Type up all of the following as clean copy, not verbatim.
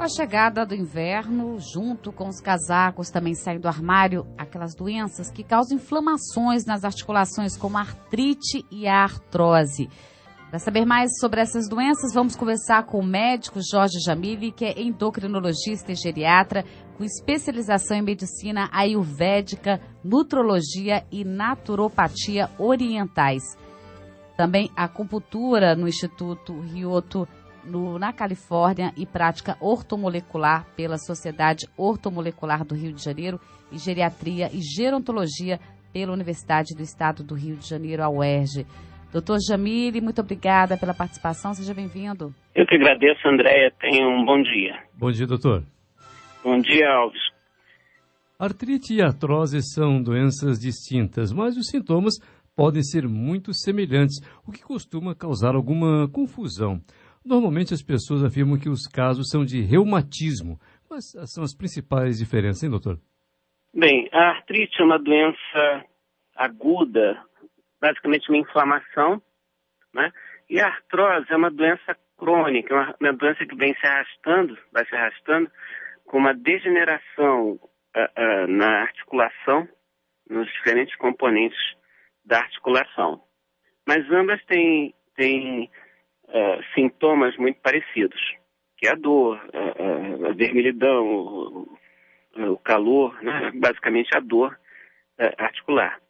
a chegada do inverno, junto com os casacos também saem do armário aquelas doenças que causam inflamações nas articulações, como a artrite e a artrose. Para saber mais sobre essas doenças, vamos conversar com o médico Jorge Jamili, que é endocrinologista e geriatra, com especialização em medicina ayurvédica, nutrologia e naturopatia orientais. Também acupuntura no Instituto Ryoto, na Califórnia, e prática ortomolecular pela Sociedade Ortomolecular do Rio de Janeiro e geriatria e gerontologia pela Universidade do Estado do Rio de Janeiro, a UERJ. Doutor Jamili, muito obrigada pela participação, seja bem-vindo. Eu que agradeço, Andréia, tenha um bom dia. Bom dia, doutor. Bom dia, Alves. Artrite e artrose são doenças distintas, mas os sintomas podem ser muito semelhantes, o que costuma causar alguma confusão. Normalmente as pessoas afirmam que os casos são de reumatismo. Quais são as principais diferenças, hein, doutor? Bem, a artrite é uma doença aguda, basicamente uma inflamação, né? E a artrose é uma doença crônica, uma doença que vai se arrastando com uma degeneração na articulação, nos diferentes componentes da articulação. Mas ambas têm sintomas muito parecidos, que é a dor, a vermelhidão, o calor, né? Basicamente a dor articular.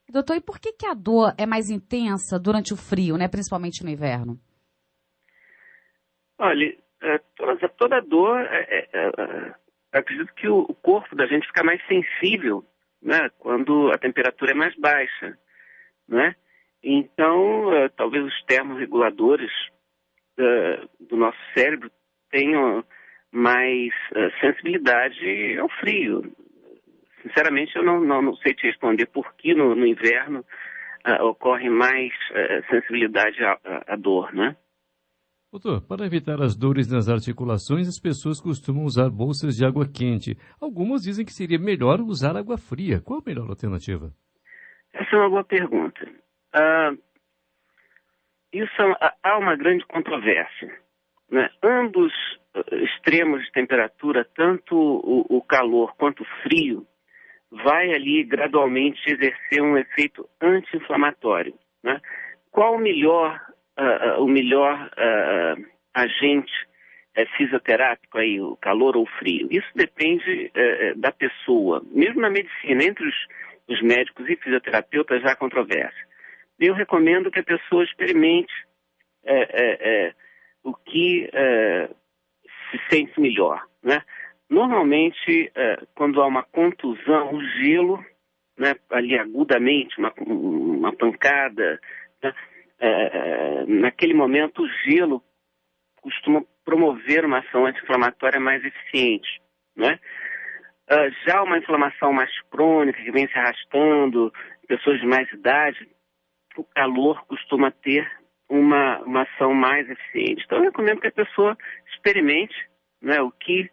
Doutor, e por que a dor é mais intensa durante o frio, né, principalmente no inverno? Olha, toda dor, acredito que o corpo da gente fica mais sensível, né, quando a temperatura é mais baixa, né? Então, talvez os termorreguladores do nosso cérebro tenham mais sensibilidade ao frio. Sinceramente, eu não sei te responder por que no inverno ocorre mais sensibilidade à dor, né? Doutor, para evitar as dores nas articulações, as pessoas costumam usar bolsas de água quente. Algumas dizem que seria melhor usar água fria. Qual a melhor alternativa? Essa é uma boa pergunta. Há uma grande controvérsia, né? Ambos extremos de temperatura, tanto o calor quanto o frio, vai ali gradualmente exercer um efeito anti-inflamatório, né? Qual o melhor agente fisioterápico aí, o calor ou o frio? Isso depende da pessoa. Mesmo na medicina, entre os médicos e fisioterapeutas, há controvérsia. Eu recomendo que a pessoa experimente o que se sente melhor, né? Normalmente, quando há uma contusão, o gelo, né, ali agudamente, uma pancada, né, naquele momento o gelo costuma promover uma ação anti-inflamatória mais eficiente, né? Já uma inflamação mais crônica, que vem se arrastando, pessoas de mais idade, o calor costuma ter uma ação mais eficiente. Então, eu recomendo que a pessoa experimente, né, o que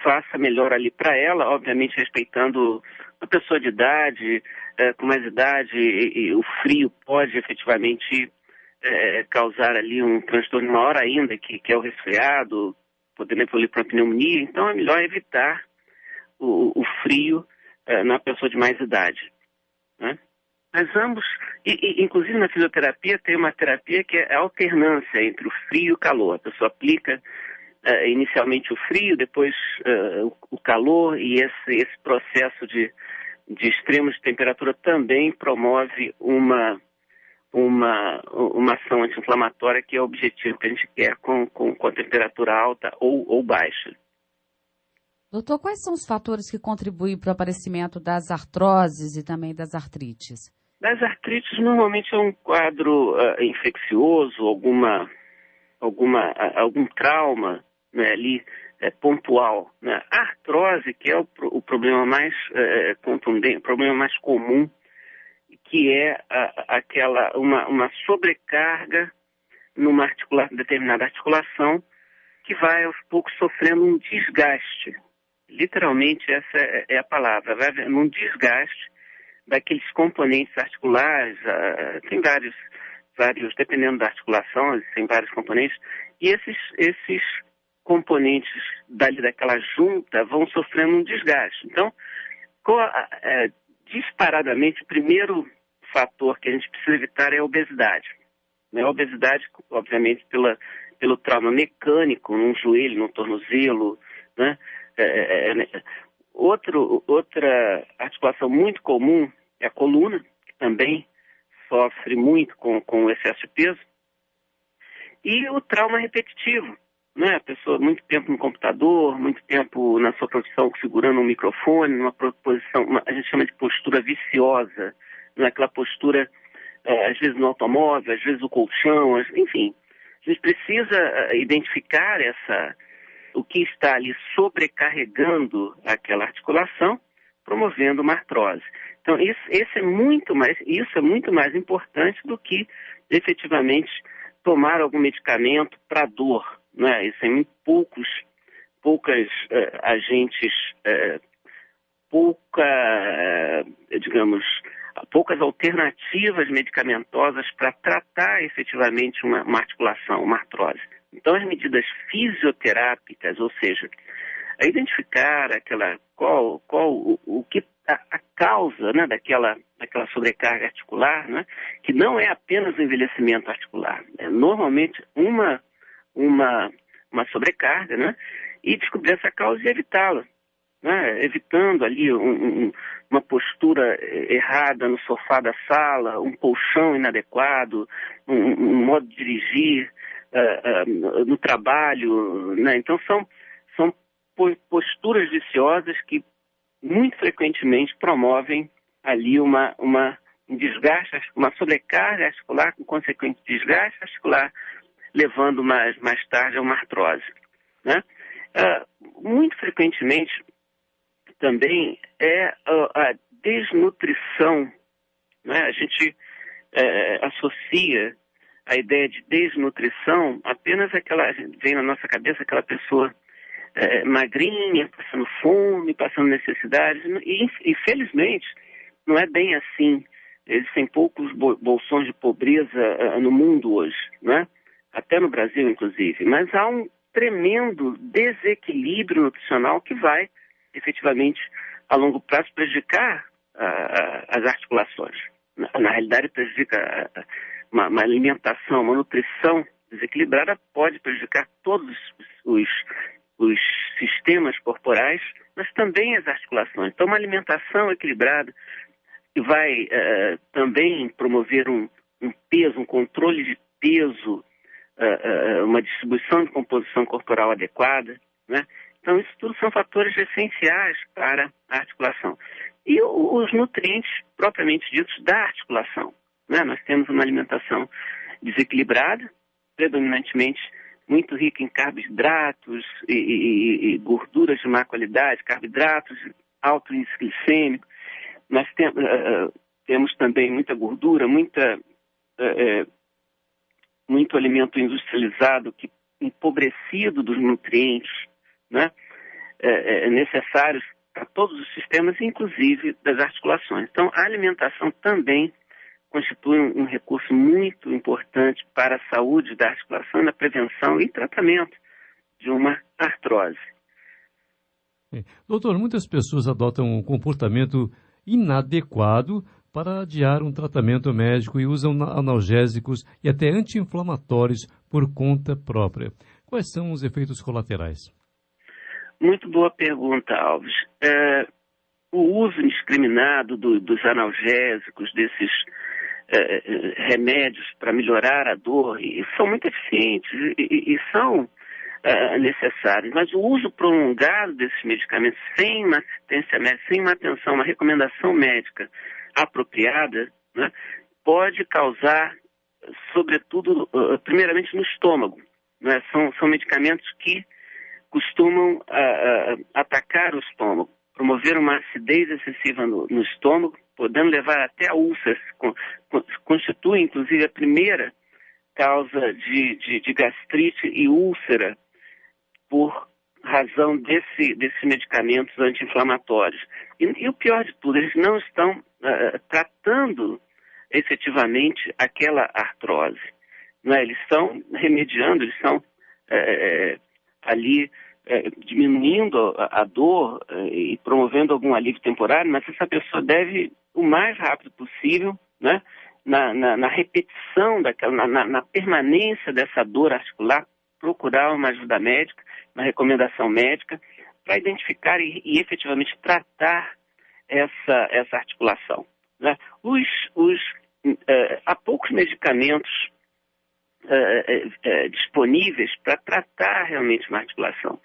faça melhor ali para ela, obviamente respeitando a pessoa de idade, com mais idade, e o frio pode efetivamente causar ali um transtorno maior ainda, que é o resfriado, podendo evoluir para a pneumonia. Então, é melhor evitar o frio na pessoa de mais idade, né? Mas ambos, inclusive na fisioterapia, tem uma terapia que é a alternância entre o frio e o calor. A pessoa aplica inicialmente o frio, depois o calor, e esse processo de extremos de temperatura também promove uma ação anti-inflamatória, que é o objetivo que a gente quer com a temperatura alta ou baixa. Doutor, quais são os fatores que contribuem para o aparecimento das artroses e também das artrites? Das artrites, normalmente é um quadro infeccioso, algum trauma, né, ali pontual, né? A artrose, que é o problema mais contundente, o problema mais comum, que é uma sobrecarga numa determinada articulação, que vai aos poucos sofrendo um desgaste. Literalmente essa é a palavra, vai haver um desgaste daqueles componentes articulares. Tem vários, dependendo da articulação, tem vários componentes, e esses componentes daquela junta vão sofrendo um desgaste. Então, disparadamente, o primeiro fator que a gente precisa evitar é a obesidade. A obesidade, obviamente, pelo trauma mecânico, num joelho, num tornozelo, né? Outra articulação muito comum é a coluna, que também sofre muito com o excesso de peso. E o trauma repetitivo, né? A pessoa muito tempo no computador, muito tempo na sua profissão segurando um microfone, numa posição, a gente chama de postura viciosa, naquela postura, às vezes no automóvel, às vezes no colchão, enfim. A gente precisa identificar o que está ali sobrecarregando aquela articulação, promovendo uma artrose. Então, isso é muito mais importante do que, efetivamente, tomar algum medicamento para dor, né? Isso é muito poucas agentes, poucas alternativas medicamentosas para tratar efetivamente uma articulação, uma artrose. Então, as medidas fisioterápicas, ou seja, a identificar a causa, né, daquela sobrecarga articular, né, que não é apenas o envelhecimento articular, é normalmente uma sobrecarga, né, e descobrir essa causa e evitá-la, né, evitando ali uma postura errada no sofá da sala, um colchão inadequado, um modo de dirigir no trabalho, né? Então são posturas viciosas que muito frequentemente promovem ali um desgaste, uma sobrecarga articular com consequente desgaste articular, levando mais tarde a uma artrose, né? Muito frequentemente também é a desnutrição, né? A gente associa a ideia de desnutrição apenas vem na nossa cabeça aquela pessoa magrinha, passando fome, passando necessidades, e infelizmente não é bem assim. Existem poucos bolsões de pobreza no mundo hoje, né? Até no Brasil, inclusive, mas há um tremendo desequilíbrio nutricional que vai, efetivamente, a longo prazo, prejudicar as articulações. Na realidade, prejudica uma alimentação, uma nutrição desequilibrada pode prejudicar todos os sistemas corporais, mas também as articulações. Então, uma alimentação equilibrada que vai também promover um peso, um controle de peso, uma distribuição de composição corporal adequada, né? Então, isso tudo são fatores essenciais para a articulação. E os nutrientes propriamente ditos da articulação, né? Nós temos uma alimentação desequilibrada, predominantemente muito rica em carboidratos e gorduras de má qualidade, carboidratos, alto índice glicêmico. Nós temos também muita gordura, muito alimento industrializado empobrecido dos nutrientes, né, necessários para todos os sistemas, inclusive das articulações. Então, a alimentação também constitui um recurso muito importante para a saúde da articulação, na prevenção e tratamento de uma artrose. Doutor, muitas pessoas adotam um comportamento inadequado para adiar um tratamento médico e usam analgésicos e até anti-inflamatórios por conta própria. Quais são os efeitos colaterais? Muito boa pergunta, Alves. O uso indiscriminado dos analgésicos, desses remédios para melhorar a dor, são muito eficientes e são necessários, mas o uso prolongado desses medicamentos sem uma assistência médica, sem uma atenção, uma recomendação médica apropriada, né, pode causar, sobretudo, primeiramente no estômago, né? São medicamentos que costumam atacar o estômago, promover uma acidez excessiva no estômago, podendo levar até a úlceras, constitui inclusive a primeira causa de gastrite e úlcera por razão desses medicamentos anti-inflamatórios. E o pior de tudo, eles não estão tratando efetivamente aquela artrose, né? Eles estão remediando, eles estão ali diminuindo a dor e promovendo algum alívio temporário, mas essa pessoa deve, o mais rápido possível, né, na repetição, na permanência dessa dor articular, procurar uma ajuda médica, uma recomendação médica, para identificar e efetivamente tratar essa articulação, né? Há poucos medicamentos disponíveis para tratar realmente uma articulação.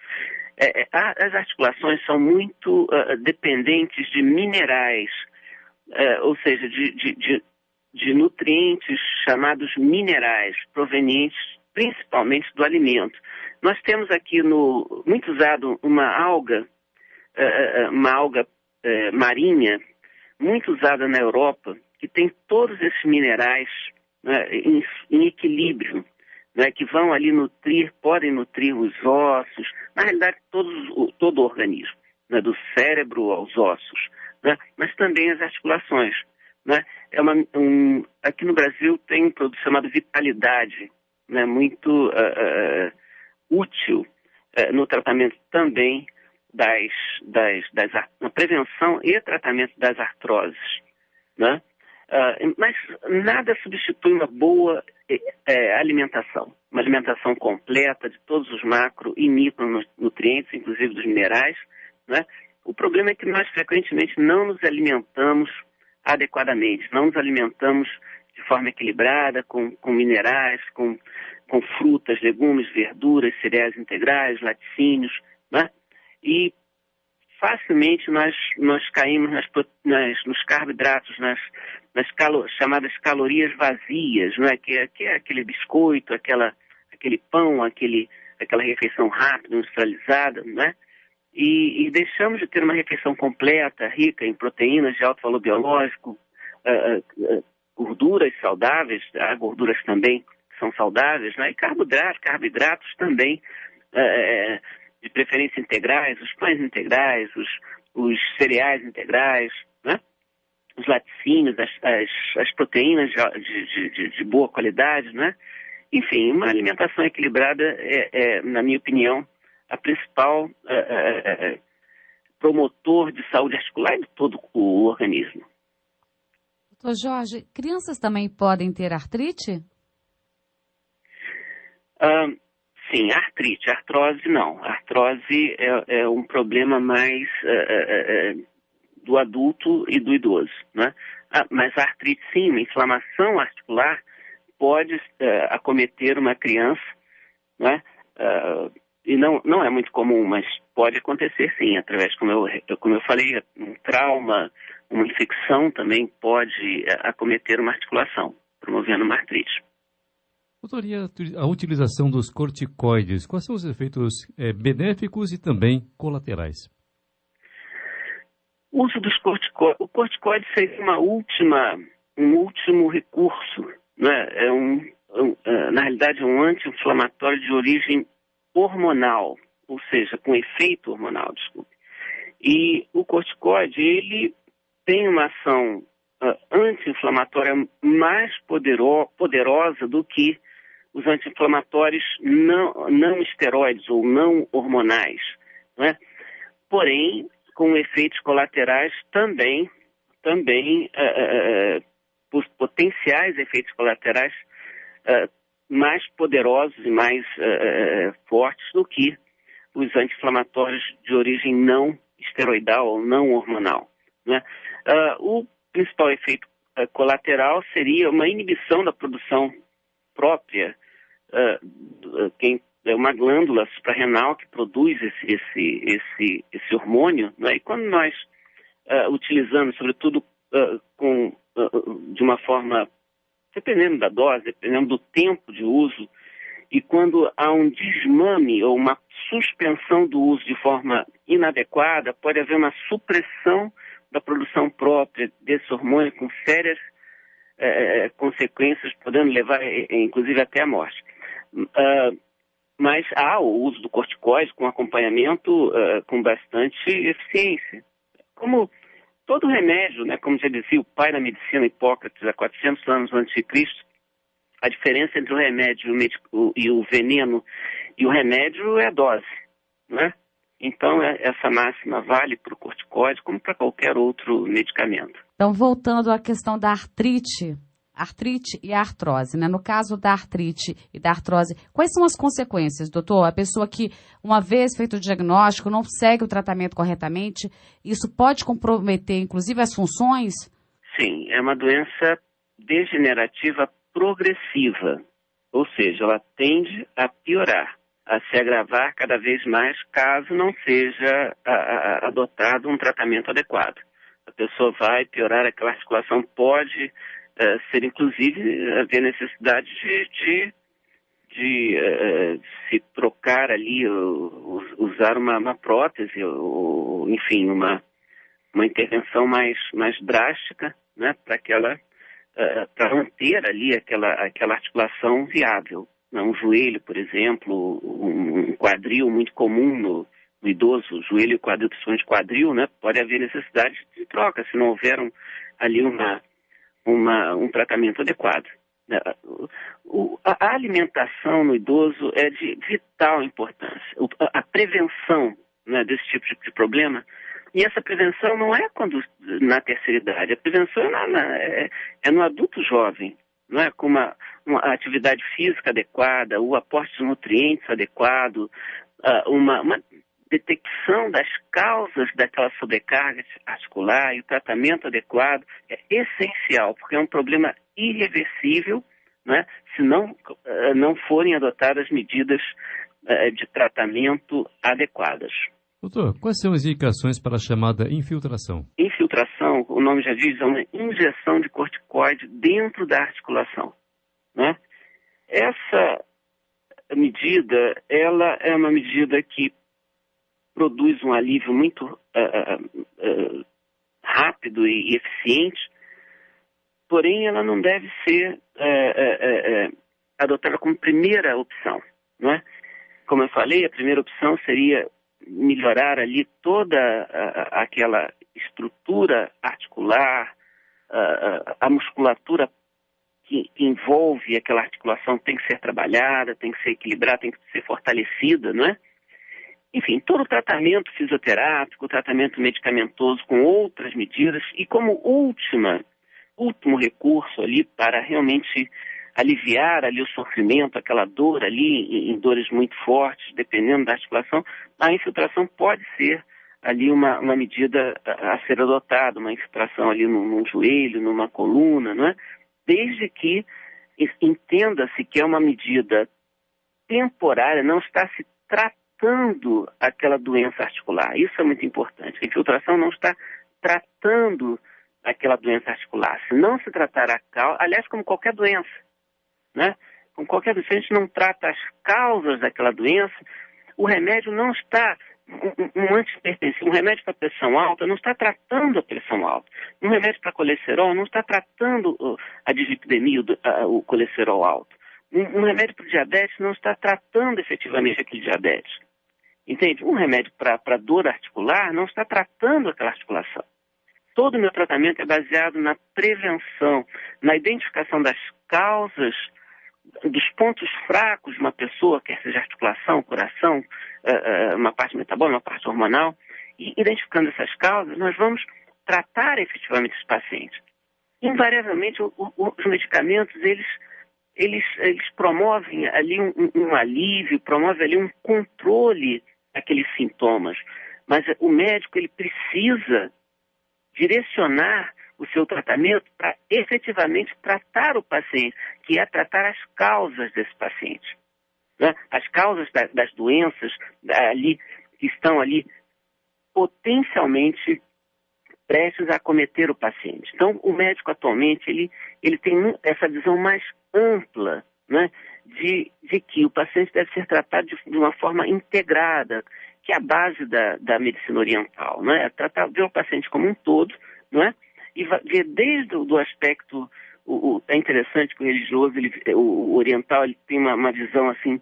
As articulações são muito dependentes de minerais, ou seja, de nutrientes chamados minerais, provenientes principalmente do alimento. Nós temos aqui muito usado uma alga marinha, muito usada na Europa, que tem todos esses minerais, né, em equilíbrio, né, que vão ali podem nutrir os ossos, na realidade todo o organismo, né, do cérebro aos ossos, né, mas também as articulações, né. Aqui no Brasil tem um produto chamado Vitalidade, né, muito útil no tratamento também na prevenção e tratamento das artroses, né? Mas nada substitui uma boa alimentação, uma alimentação completa de todos os macro e micronutrientes, inclusive dos minerais, né? O problema é que nós frequentemente não nos alimentamos adequadamente, não nos alimentamos de forma equilibrada, com minerais, com frutas, legumes, verduras, cereais integrais, laticínios, né? E facilmente nós caímos nos carboidratos, nas chamadas calorias vazias, né? que é aquele biscoito, aquele pão, aquela refeição rápida, industrializada, né? E deixamos de ter uma refeição completa, rica em proteínas de alto valor biológico, gorduras saudáveis, há gorduras também que são saudáveis, né? E carboidratos também, de preferência integrais, os pães integrais, os cereais integrais, né? Os laticínios, as proteínas de boa qualidade, né? Enfim, uma alimentação equilibrada na minha opinião, a principal promotor de saúde articular de todo o organismo. Doutor Jorge, crianças também podem ter artrite? Sim, artrose não. Artrose é um problema mais do adulto e do idoso, né? Mas a artrite, sim, uma inflamação articular pode acometer uma criança, né? E não é muito comum, mas pode acontecer sim, através, como eu falei, um trauma, uma infecção também pode acometer uma articulação, promovendo uma artrite. Doutor, e a utilização dos corticoides, quais são os efeitos benéficos e também colaterais? O uso dos corticoides, o corticoide seria um último recurso, né? Na realidade é um anti-inflamatório de origem hormonal, ou seja, com efeito hormonal, desculpe. E o corticoide, ele tem uma ação anti-inflamatória mais poderosa do que os anti-inflamatórios não esteroides ou não hormonais, né? Porém, com efeitos colaterais também potenciais efeitos colaterais mais poderosos e mais fortes do que os anti-inflamatórios de origem não esteroidal ou não hormonal, né? O principal efeito colateral seria uma inibição da produção própria, uma glândula suprarrenal que produz esse hormônio, né? E quando nós utilizamos, sobretudo de uma forma, dependendo da dose, dependendo do tempo de uso, e quando há um desmame ou uma suspensão do uso de forma inadequada, pode haver uma supressão da produção própria desse hormônio com sérias consequências, podendo levar, inclusive, até a morte. Mas há o uso do corticoide com acompanhamento com bastante eficiência. Como todo remédio, né, como já dizia o pai da medicina Hipócrates há 400 anos antes de Cristo, a diferença entre o remédio e o veneno E o remédio é dose, né? Então, essa máxima vale para o corticóide como para qualquer outro medicamento. Então, voltando à questão da artrite e a artrose, né? No caso da artrite e da artrose, quais são as consequências, doutor? A pessoa que, uma vez feito o diagnóstico, não segue o tratamento corretamente, isso pode comprometer, inclusive, as funções? Sim, é uma doença degenerativa progressiva, ou seja, ela tende a piorar, a se agravar cada vez mais caso não seja adotado um tratamento adequado. A pessoa vai piorar, aquela articulação pode ser, inclusive, haver necessidade de se trocar ali, usar uma prótese, ou enfim, uma intervenção mais drástica, né, para manter ali aquela articulação viável. Um joelho, por exemplo, um quadril muito comum no idoso, joelho e quadril, principalmente quadril, né, pode haver necessidade de troca, se não houver ali um tratamento adequado. A alimentação no idoso é de vital importância. A prevenção, né, desse tipo de problema, e essa prevenção não é na terceira idade, a prevenção é no adulto jovem, não é? Com uma atividade física adequada, o aporte de nutrientes adequado, uma detecção das causas daquela sobrecarga articular e o tratamento adequado é essencial, porque é um problema irreversível, né, se não forem adotadas medidas de tratamento adequadas. Doutor, quais são as indicações para a chamada infiltração? Infiltração, o nome já diz, é uma injeção de corticoide dentro da articulação, né? Essa medida, ela é uma medida que produz um alívio muito rápido e eficiente, porém ela não deve ser adotada como primeira opção, não é? Como eu falei, a primeira opção seria melhorar ali toda aquela estrutura articular, a musculatura que envolve aquela articulação tem que ser trabalhada, tem que ser equilibrada, tem que ser fortalecida, não é? Enfim, todo o tratamento fisioterápico, o tratamento medicamentoso com outras medidas e como último recurso ali para realmente aliviar ali o sofrimento, aquela dor ali, em dores muito fortes, dependendo da articulação, a infiltração pode ser ali uma medida a ser adotada, uma infiltração ali num joelho, numa coluna, não é? Desde que entenda-se que é uma medida temporária, não está se tratando aquela doença articular. Isso é muito importante. A infiltração não está tratando aquela doença articular. Se não se tratar a causa, aliás, como qualquer doença, né? Com qualquer doença, a gente não trata as causas daquela doença, o remédio não está, um antihipertensivo, um remédio para pressão alta não está tratando a pressão alta. Um remédio para colesterol não está tratando a dislipidemia, o colesterol alto. Um remédio para diabetes não está tratando efetivamente aquele diabetes. Entende? Um remédio para dor articular não está tratando aquela articulação. Todo o meu tratamento é baseado na prevenção, na identificação das causas, dos pontos fracos de uma pessoa, quer seja articulação, coração, uma parte metabólica, uma parte hormonal, e identificando essas causas, nós vamos tratar efetivamente esse paciente. Invariavelmente, os medicamentos, eles promovem ali um alívio, promovem ali um controle daqueles sintomas, mas o médico ele precisa direcionar o seu tratamento para efetivamente tratar o paciente, que é tratar as causas desse paciente, né? As causas das doenças ali, que estão ali potencialmente prestes a acometer o paciente. Então, o médico atualmente, ele tem essa visão mais ampla, né, de que o paciente deve ser tratado de uma forma integrada, que é a base da medicina oriental, né? Ver o paciente como um todo, não é? E ver desde o aspecto, é interessante que o religioso, o oriental, ele tem uma visão assim,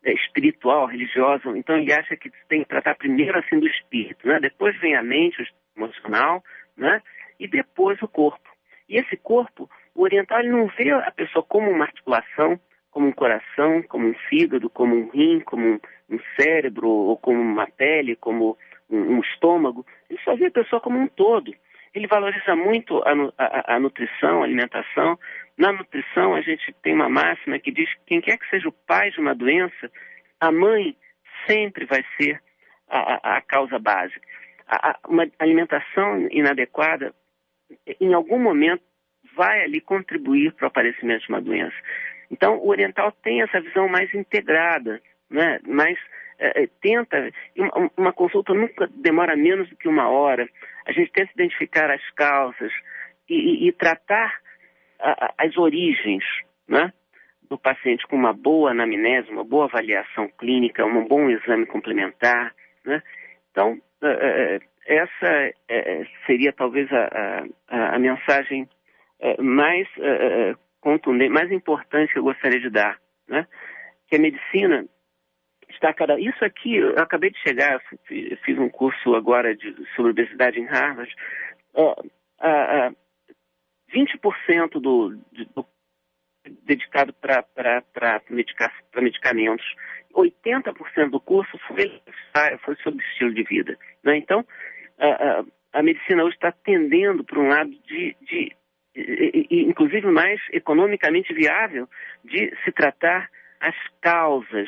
espiritual, religiosa, então ele acha que tem que tratar primeiro assim do espírito, né? Depois vem a mente, o emocional, né? E depois o corpo. E esse corpo, o oriental, ele não vê a pessoa como uma articulação, como um coração, como um fígado, como um rim, como um cérebro, ou como uma pele, como um estômago. Ele só vê a pessoa como um todo. Ele valoriza muito a nutrição, a alimentação. Na nutrição, a gente tem uma máxima que diz que quem quer que seja o pai de uma doença, a mãe sempre vai ser a causa básica. Uma alimentação inadequada, em algum momento, vai ali contribuir para o aparecimento de uma doença. Então, o oriental tem essa visão mais integrada, né? Tenta, uma consulta nunca demora menos do que 1 hora. A gente tenta identificar as causas e tratar as origens, né, do paciente com uma boa anamnese, uma boa avaliação clínica, um bom exame complementar, né? Então, essa seria talvez a mensagem mais contundente, mais importante que eu gostaria de dar, né? Que a medicina está Isso aqui, eu acabei de chegar, eu fiz um curso agora sobre obesidade em Harvard. 20% do dedicado para medicamentos, 80% do curso foi sobre estilo de vida, né? Então, a medicina hoje está tendendo para um lado inclusive mais economicamente viável, de se tratar as causas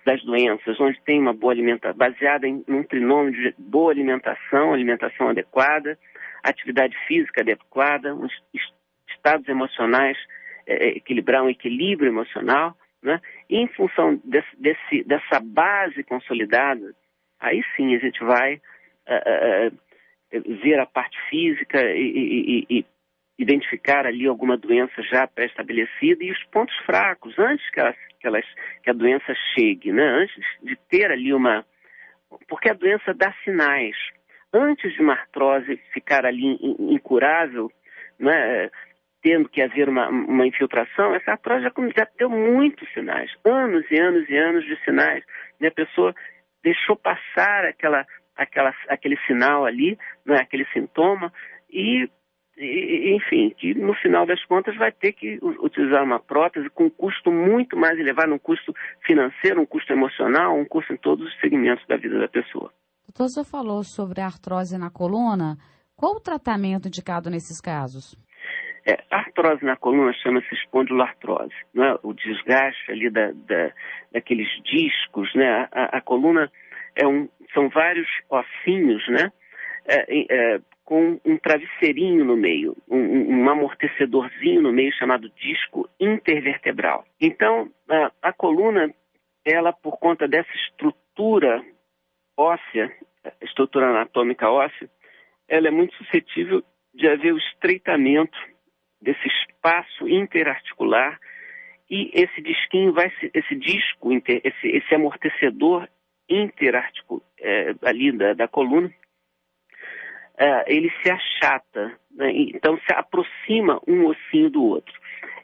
das doenças, onde tem uma boa alimentação, baseada em um trinômio de boa alimentação adequada, atividade física adequada, estados emocionais, equilibrar um equilíbrio emocional, né? E em função dessa base consolidada, aí sim a gente vai ver a parte física e identificar ali alguma doença já pré-estabelecida e os pontos fracos, antes que a doença chegue, né? Antes de ter ali porque a doença dá sinais. Antes de uma artrose ficar ali incurável, né, tendo que haver uma infiltração, essa artrose já deu muitos sinais, anos e anos e anos de sinais. E a pessoa deixou passar aquele sinal ali, né, aquele sintoma, enfim, que no final das contas vai ter que utilizar uma prótese com um custo muito mais elevado, um custo financeiro, um custo emocional, um custo em todos os segmentos da vida da pessoa. Doutor, o senhor falou sobre a artrose na coluna. Qual o tratamento indicado nesses casos? A artrose na coluna chama-se espondiloartrose, né? O desgaste ali daqueles discos, né? A coluna são vários ossinhos, né? Com um travesseirinho no meio, um amortecedorzinho no meio chamado disco intervertebral. Então, a coluna, ela, por conta dessa estrutura óssea, estrutura anatômica óssea, ela é muito suscetível de haver o estreitamento desse espaço interarticular e esse disquinho esse amortecedor interarticular ali da coluna, ele se achata, né? Então se aproxima um ossinho do outro.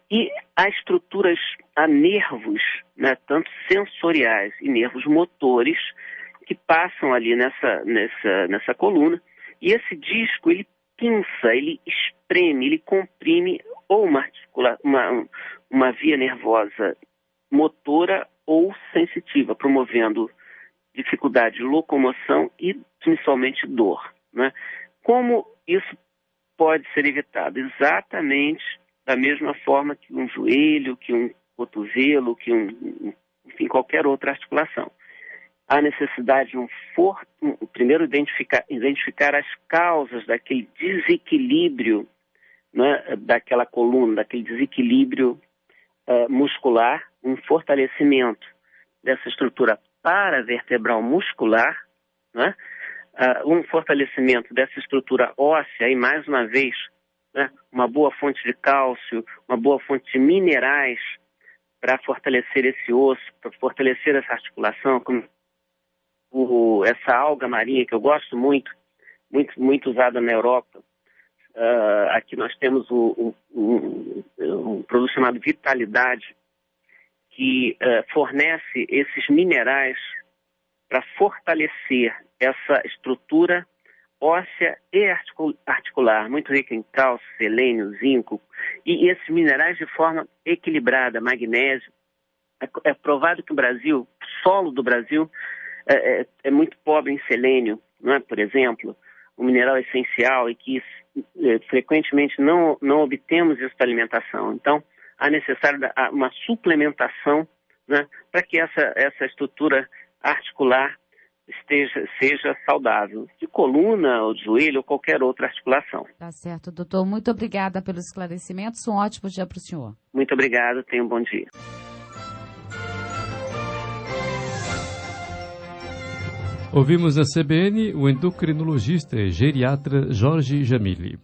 E há nervos, né, tanto sensoriais e nervos motores, que passam ali nessa coluna, e esse disco, ele pinça, ele espreme, ele comprime ou uma via nervosa motora ou sensitiva, promovendo dificuldade de locomoção e principalmente dor, né? Como isso pode ser evitado? Exatamente da mesma forma que um joelho, que um cotovelo, que enfim, qualquer outra articulação. Há necessidade de primeiro identificar as causas daquele desequilíbrio, né, daquela coluna, daquele desequilíbrio muscular, um fortalecimento dessa estrutura paravertebral muscular, né, um fortalecimento dessa estrutura óssea, e mais uma vez, né, uma boa fonte de cálcio, uma boa fonte de minerais para fortalecer esse osso, para fortalecer essa articulação, como essa alga marinha que eu gosto muito, muito, muito usada na Europa. Aqui nós temos um produto chamado Vitalidade, que fornece esses minerais para fortalecer essa estrutura óssea e articular, muito rica em cálcio, selênio, zinco, e esses minerais de forma equilibrada, magnésio, É provado que o solo do Brasil é muito pobre em selênio, não é? Por exemplo, um mineral essencial e que frequentemente não obtemos isso da alimentação. Então, há necessário uma suplementação, né, para que essa estrutura articular seja saudável, de coluna, ou de joelho, ou qualquer outra articulação. Tá certo, doutor. Muito obrigada pelos esclarecimentos. Um ótimo dia para o senhor. Muito obrigado. Tenha um bom dia. Ouvimos na CBN o endocrinologista e geriatra Jorge Jamili.